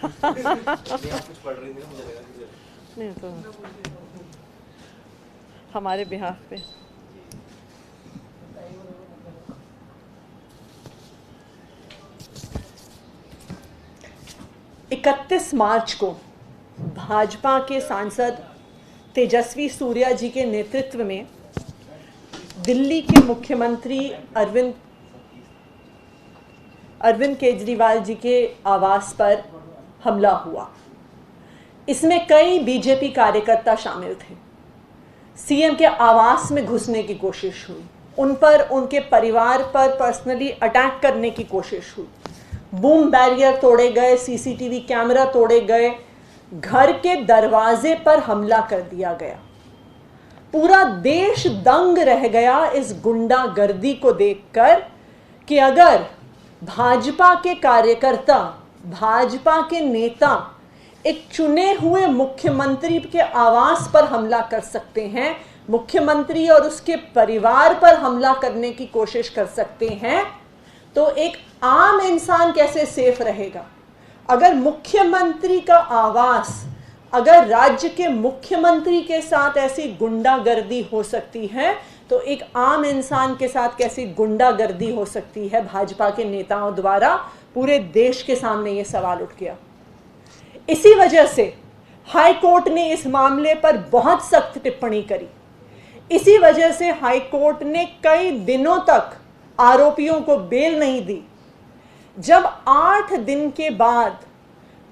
कुछ पढ़ रही थी ना, मुझे लगा कि नहीं तो हमारे बिहाफ पे। इकतीस मार्च को भाजपा के सांसद तेजस्वी सूर्या जी के नेतृत्व में दिल्ली के मुख्यमंत्री अरविंद केजरीवाल जी के आवास पर हमला हुआ। इसमें कई बीजेपी कार्यकर्ता शामिल थे। सीएम के आवास में घुसने की कोशिश हुई, उन पर, उनके परिवार पर पर्सनली अटैक करने की कोशिश हुई, बूम बैरियर तोड़े गए, सीसीटीवी कैमरा तोड़े गए, घर के दरवाजे पर हमला कर दिया गया। पूरा देश दंग रह गया इस गुंडागर्दी को देखकर कि अगर भाजपा के कार्यकर्ता, भाजपा के नेता एक चुने हुए मुख्यमंत्री के आवास पर हमला कर सकते हैं, मुख्यमंत्री और उसके परिवार पर हमला करने की कोशिश कर सकते हैं, तो एक आम इंसान कैसे सेफ रहेगा? अगर मुख्यमंत्री का आवास, अगर राज्य के मुख्यमंत्री के साथ ऐसी गुंडागर्दी हो सकती है, तो एक आम इंसान के साथ कैसी गुंडागर्दी हो सकती है भाजपा के नेताओं द्वारा? पूरे देश के सामने ये सवाल उठ गया। इसी वजह से हाई कोर्ट ने इस मामले पर बहुत सख्त टिप्पणी करी। इसी वजह से हाई कोर्ट ने कई दिनों तक आरोपियों को बेल नहीं दी। जब 8 दिन के बाद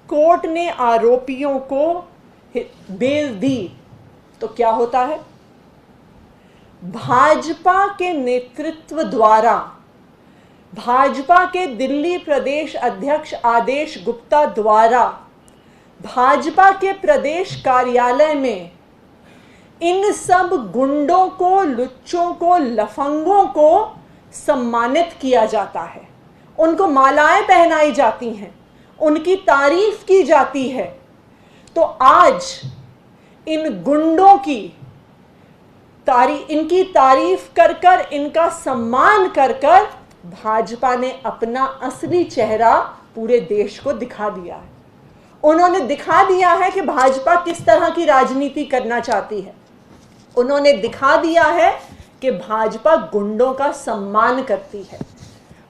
कोर्ट ने आरोपियों को बेल दी तो क्या होता है? भाजपा के नेतृत्व द्वारा, भाजपा के दिल्ली प्रदेश अध्यक्ष आदेश गुप्ता द्वारा भाजपा के प्रदेश कार्यालय में इन सब गुंडों को, लुच्चों को, लफंगों को सम्मानित किया जाता है, उनको मालाएं पहनाई जाती हैं, उनकी तारीफ की जाती है। तो आज इन गुंडों की इनकी तारीफ कर कर, इनका सम्मान कर कर भाजपा ने अपना असली चेहरा पूरे देश को दिखा दिया है। उन्होंने दिखा दिया है कि भाजपा किस तरह की राजनीति करना चाहती है। उन्होंने दिखा दिया है कि भाजपा गुंडों का सम्मान करती है।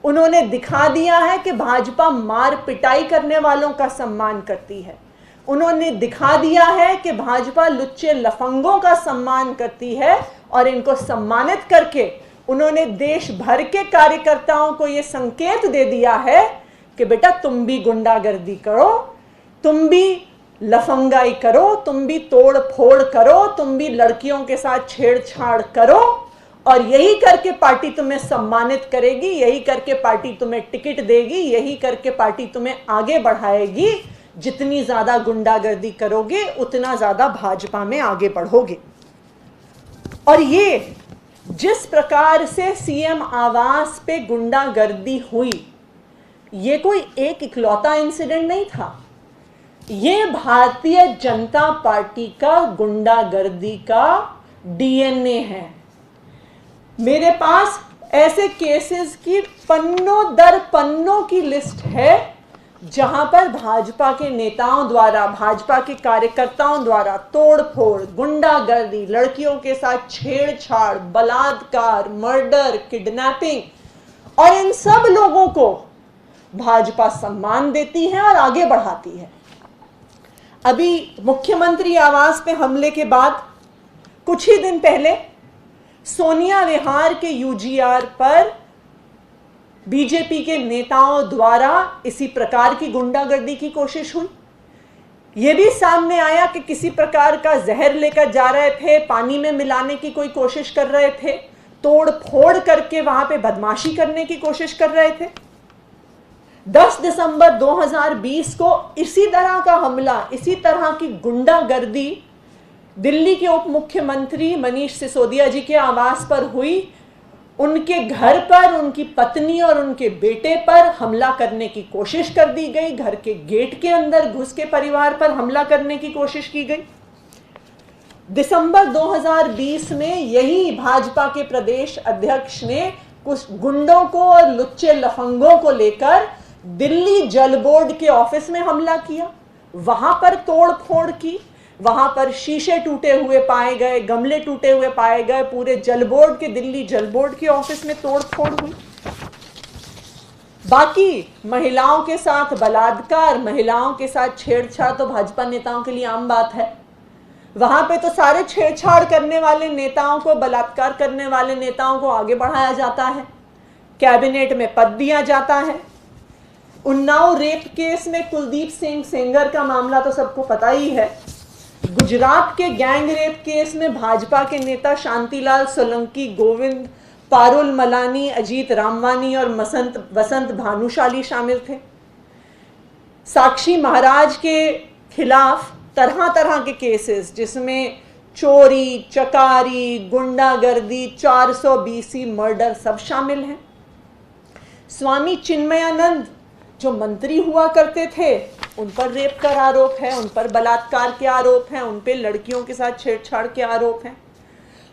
उन्होंने दिखा दिया है कि भाजपा मार पिटाई करने वालों का सम्मान करती है। उन्होंने दिखा दिया है कि भाजपा लुच्चे लफंगों का सम्मान करती है, और इनको सम्मानित करके उन्होंने देश भर के कार्यकर्ताओं को यह संकेत दे दिया है कि बेटा तुम भी गुंडागर्दी करो, तुम भी लफंगाई करो, तुम भी तोड़ फोड़ करो, तुम भी लड़कियों के साथ छेड़छाड़ करो, और यही करके पार्टी तुम्हें सम्मानित करेगी, यही करके पार्टी तुम्हें टिकट देगी, यही करके पार्टी तुम्हें आगे बढ़ाएगी। जितनी ज्यादा गुंडागर्दी करोगे उतना ज्यादा भाजपा में आगे बढ़ोगे। और ये जिस प्रकार से सीएम आवास पे गुंडागर्दी हुई, ये कोई एक इकलौता इंसिडेंट नहीं था। ये भारतीय जनता पार्टी का गुंडागर्दी का डीएनए है। मेरे पास ऐसे केसेस की पन्नों दर पन्नों की लिस्ट है जहां पर भाजपा के नेताओं द्वारा, भाजपा के कार्यकर्ताओं द्वारा तोड़फोड़, गुंडागर्दी, लड़कियों के साथ छेड़छाड़, बलात्कार, मर्डर, किडनैपिंग, और इन सब लोगों को भाजपा सम्मान देती है और आगे बढ़ाती है। अभी मुख्यमंत्री आवास पे हमले के बाद कुछ ही दिन पहले सोनिया विहार के यूजीआर पर बीजेपी के नेताओं द्वारा इसी प्रकार की गुंडागर्दी की कोशिश हुई। यह भी सामने आया कि किसी प्रकार का जहर लेकर जा रहे थे, पानी में मिलाने की कोई कोशिश कर रहे थे, तोड़ फोड़ करके वहां पे बदमाशी करने की कोशिश कर रहे थे। 10 दिसंबर 2020 को इसी तरह का हमला, इसी तरह की गुंडागर्दी दिल्ली के उप मुख्यमंत्री मनीष सिसोदिया जी के आवास पर हुई। उनके घर पर, उनकी पत्नी और उनके बेटे पर हमला करने की कोशिश कर दी गई। घर के गेट के अंदर घुस के परिवार पर हमला करने की कोशिश की गई। दिसंबर 2020 में यही भाजपा के प्रदेश अध्यक्ष ने कुछ गुंडों को और लुच्चे लफंगों को लेकर दिल्ली जल बोर्ड के ऑफिस में हमला किया, वहां पर तोड़ फोड़ की, वहां पर शीशे टूटे हुए पाए गए, गमले टूटे हुए पाए गए, पूरे जल बोर्ड के, दिल्ली जल बोर्ड के ऑफिस में तोड़ फोड़ हुई। बाकी महिलाओं के साथ बलात्कार, महिलाओं के साथ छेड़छाड़ तो भाजपा नेताओं के लिए आम बात है। वहां पे तो सारे छेड़छाड़ करने वाले नेताओं को, बलात्कार करने वाले नेताओं को आगे बढ़ाया जाता है, कैबिनेट में पद दिया जाता है। उन्नाव रेप केस में कुलदीप सिंह सेंगर का मामला तो सबको पता ही है। गुजरात के गैंग रेप केस में भाजपा के नेता शांतिलाल सोलंकी, गोविंद पारुल मलानी, अजीत रामवानी और वसंत भानुशाली शामिल थे। साक्षी महाराज के खिलाफ तरह तरह के केसेस, जिसमें चोरी, चकारी, गुंडागर्दी, 420 मर्डर सब शामिल हैं। स्वामी चिन्मयानंद जो मंत्री हुआ करते थे, उन पर रेप का आरोप है, उन पर बलात्कार के आरोप हैं, उन पर लड़कियों के साथ छेड़छाड़ के आरोप हैं।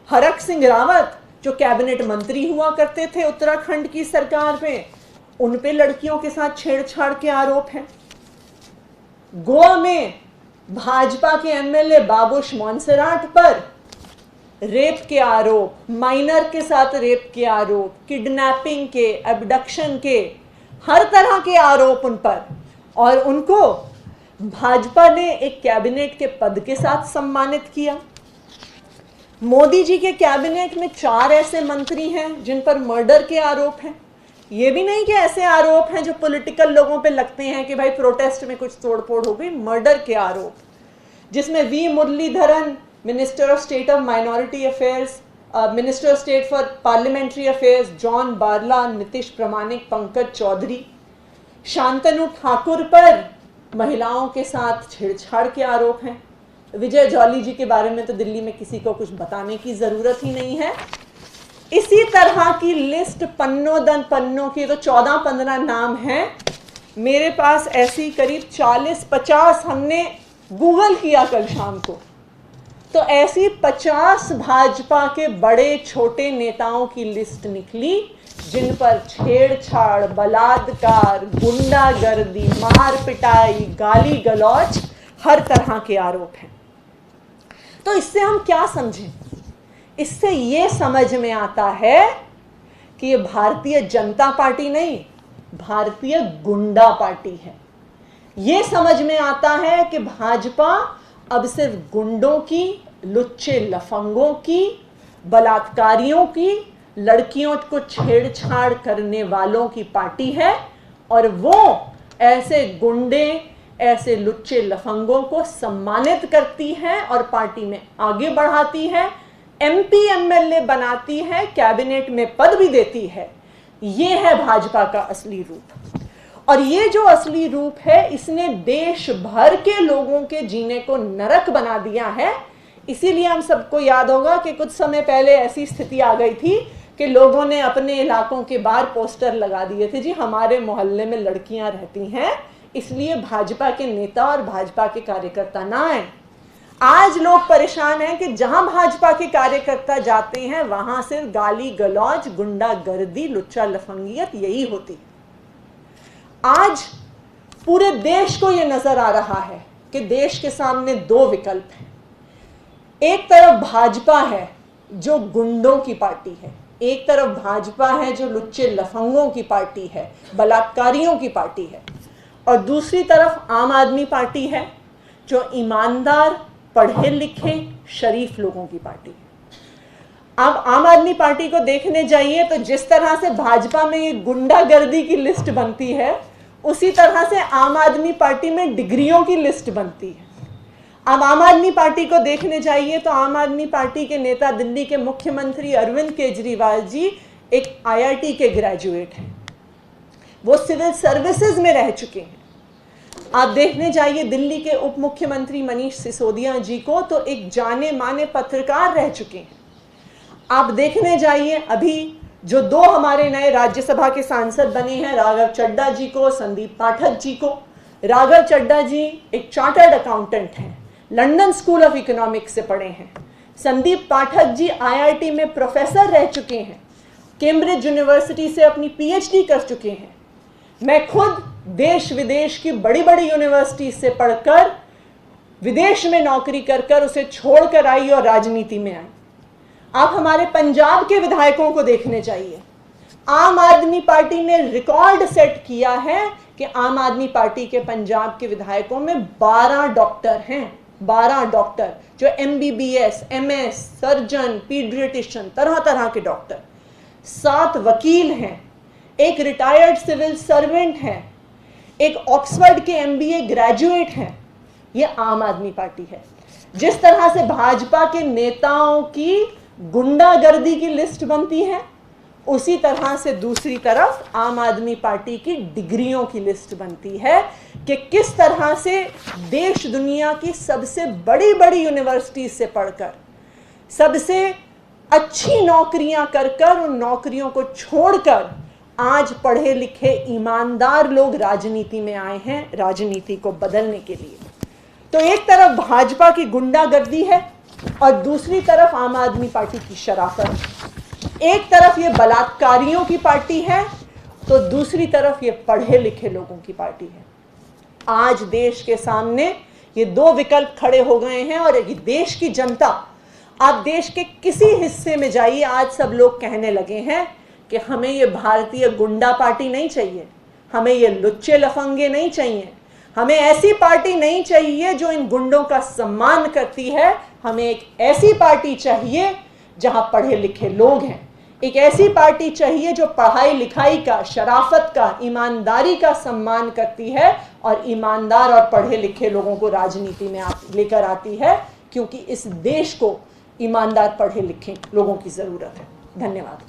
हरक सिंह रावत जो कैबिनेट मंत्री हुआ करते थे उत्तराखंड की सरकार में, उन पे लड़कियों के साथ छेड़छाड़ के आरोप हैं। गोवा में भाजपा के एमएलए बाबुश मोन्सेराट पर रेप के आरोप, माइनर के साथ रेप के आरोप, किडनैपिंग के, एब्डक्शन के, हर तरह के आरोप उन पर, और उनको भाजपा ने एक कैबिनेट के पद के साथ सम्मानित किया। मोदी जी के कैबिनेट में 4 ऐसे मंत्री हैं जिन पर मर्डर के आरोप हैं। ये भी नहीं कि ऐसे आरोप हैं जो पॉलिटिकल लोगों पे लगते हैं कि भाई प्रोटेस्ट में कुछ तोड़फोड़ हो गई, मर्डर के आरोप, जिसमें V Muraleedharan, minister of state of minority affairs, minister of state for parliamentary affairs John Barla, Nitish Pramanik, Pankaj Chaudhary. Shantanu Thakur पर महिलाओं के साथ छेड़छाड़ के आरोप हैं। विजय जॉली जी के बारे में तो दिल्ली में किसी को कुछ बताने की जरूरत ही नहीं है। इसी तरह की लिस्ट पन्नों दन पन्नों की, तो 14-15 नाम हैं मेरे पास, ऐसी करीब 40-50 हमने गूगल किया कल शाम को, तो ऐसी 50 भाजपा के बड़े छोटे नेताओं की लिस्ट निकली जिन पर छेड़छाड़, बलात्कार, गुंडागर्दी, मार पिटाई, गाली गलौज, हर तरह के आरोप हैं। तो इससे हम क्या समझें? इससे ये समझ में आता है कि ये भारतीय जनता पार्टी नहीं, भारतीय गुंडा पार्टी है। ये समझ में आता है कि भाजपा अब सिर्फ गुंडों की, लुच्चे लफंगों की, बलात्कारियों की, लड़कियों को छेड़छाड़ करने वालों की पार्टी है, और वो ऐसे गुंडे, ऐसे लुच्चे लफंगों को सम्मानित करती है और पार्टी में आगे बढ़ाती है, एमपी एमएलए बनाती है, कैबिनेट में पद भी देती है। ये है भाजपा का असली रूप। और ये जो असली रूप है, इसने देश भर के लोगों के जीने को नरक बना दिया है। इसीलिए हम सबको याद होगा कि कुछ समय पहले ऐसी स्थिति आ गई थी कि लोगों ने अपने इलाकों के बाहर पोस्टर लगा दिए थे, जी हमारे मोहल्ले में लड़कियां रहती हैं, इसलिए भाजपा के नेता और भाजपा के कार्यकर्ता ना आए। आज लोग परेशान हैं कि जहां भाजपा के कार्यकर्ता जाते हैं वहां सिर्फ गाली गलौज, गुंडागर्दी, लुच्चा लफंगियत यही होती है। आज पूरे देश को यह नजर आ रहा है कि देश के सामने 2 विकल्प हैं। एक तरफ भाजपा है जो गुंडों की पार्टी है, एक तरफ भाजपा है जो लुच्चे लफंगों की पार्टी है, बलात्कारियों की पार्टी है, और दूसरी तरफ आम आदमी पार्टी है जो ईमानदार, पढ़े लिखे, शरीफ लोगों की पार्टी है। अब आम आदमी पार्टी को देखने जाइए तो जिस तरह से भाजपा में ये गुंडागर्दी की लिस्ट बनती है, उसी तरह से आम आदमी पार्टी में डिग्रियों की लिस्ट बनती है। अब आम आदमी पार्टी को देखने जाइए तो आम आदमी पार्टी के नेता, दिल्ली के मुख्यमंत्री अरविंद केजरीवाल जी एक IIT के ग्रेजुएट हैं, वो सिविल सर्विसेज में रह चुके हैं। आप देखने जाइए दिल्ली के उप मुख्यमंत्री मनीष सिसोदिया जी को, तो एक जाने माने पत्रकार रह चुके हैं। आप देखने जाइए अभी जो 2 हमारे नए राज्यसभा के सांसद बने हैं, राघव चड्ढा जी को, संदीप पाठक जी को। राघव चड्ढा जी एक चार्टर्ड अकाउंटेंट हैं, लंदन स्कूल ऑफ इकोनॉमिक्स से पढ़े हैं। संदीप पाठक जी IIT में प्रोफेसर रह चुके हैं, कैम्ब्रिज यूनिवर्सिटी से अपनी PhD कर चुके हैं। मैं खुद देश विदेश की बड़ी बड़ी यूनिवर्सिटी से पढ़कर विदेश में नौकरी कर कर उसे छोड़कर आई और राजनीति में आई। आप हमारे पंजाब के विधायकों को देखने चाहिए। आम आदमी पार्टी ने रिकॉर्ड सेट किया है कि आम आदमी पार्टी के पंजाब के विधायकों में 12 डॉक्टर हैं, 12 डॉक्टर जो MBBS, MS, सर्जन, पीडियाट्रिशियन, तरह तरह के डॉक्टर, 7 वकील हैं, एक रिटायर्ड सिविल सर्वेंट है, एक ऑक्सफोर्ड के MBA ग्रेजुएट हैं। ये आम आदमी पार्टी है। जिस तरह से भाजपा के नेताओं की गुंडागर्दी की लिस्ट बनती है, उसी तरह से दूसरी तरफ आम आदमी पार्टी की डिग्रियों की लिस्ट बनती है कि किस तरह से देश दुनिया की सबसे बड़ी बड़ी यूनिवर्सिटी से पढ़कर सबसे अच्छी नौकरियां कर कर उन नौकरियों को छोड़कर आज पढ़े लिखे ईमानदार लोग राजनीति में आए हैं, राजनीति को बदलने के लिए। तो एक तरफ भाजपा की गुंडागर्दी है और दूसरी तरफ आम आदमी पार्टी की शराफत। एक तरफ ये बलात्कारियों की पार्टी है तो दूसरी तरफ ये पढ़े लिखे लोगों की पार्टी है। आज देश के सामने ये 2 विकल्प खड़े हो गए हैं और ये देश की जनता, आप देश के किसी हिस्से में जाइए, आज सब लोग कहने लगे हैं कि हमें ये भारतीय गुंडा पार्टी नहीं चाहिए, हमें ये लुच्चे लफंगे नहीं चाहिए, हमें ऐसी पार्टी नहीं चाहिए जो इन गुंडों का सम्मान करती है। हमें एक ऐसी पार्टी चाहिए जहां पढ़े लिखे लोग हैं, एक ऐसी पार्टी चाहिए जो पढ़ाई लिखाई का, शराफत का, ईमानदारी का सम्मान करती है और ईमानदार और पढ़े लिखे लोगों को राजनीति में लेकर आती है, क्योंकि इस देश को ईमानदार पढ़े लिखे लोगों की जरूरत है। धन्यवाद।